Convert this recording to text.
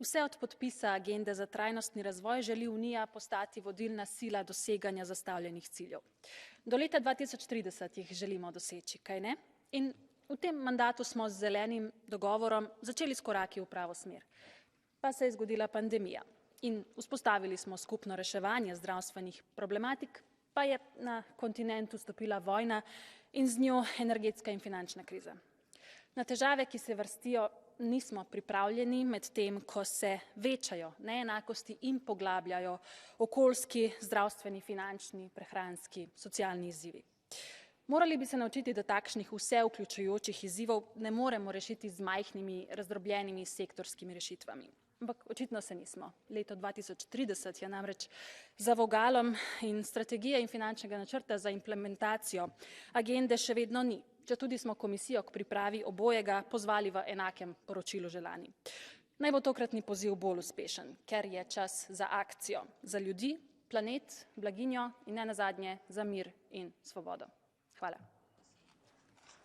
Vse od podpisa agende za trajnostni razvoj želi Unija postati vodilna sila doseganja zastavljenih ciljev. Do leta 2030 jih želimo doseči, kajne? In v tem mandatu smo z zelenim dogovorom začeli s koraki v pravo smer. Pa se je zgodila pandemija in vzpostavili smo skupno reševanje zdravstvenih problematik, pa je na kontinentu stopila vojna in z njo energetska in finančna kriza. Na težave, ki se vrstijo, nismo pripravljeni, medtem ko se večajo neenakosti in poglabljajo okoljski, zdravstveni, finančni, prehranski, socialni izzivi. Morali bi se naučiti, da takšnih vse vključujočih izzivov ne moremo rešiti z majhnimi, razdrobljenimi sektorskimi rešitvami. Ampak očitno se nismo. Leto 2030 je namreč za vogalom in strategije in finančnega načrta za implementacijo agende še vedno ni, četudi smo komisijo k pripravi obojega pozvali v enakem poročilu že lani. Naj bo tokratni poziv bolj uspešen, ker je čas za akcijo, za ljudi, planet, blaginjo in nenazadnje za mir in svobodo. Hvala.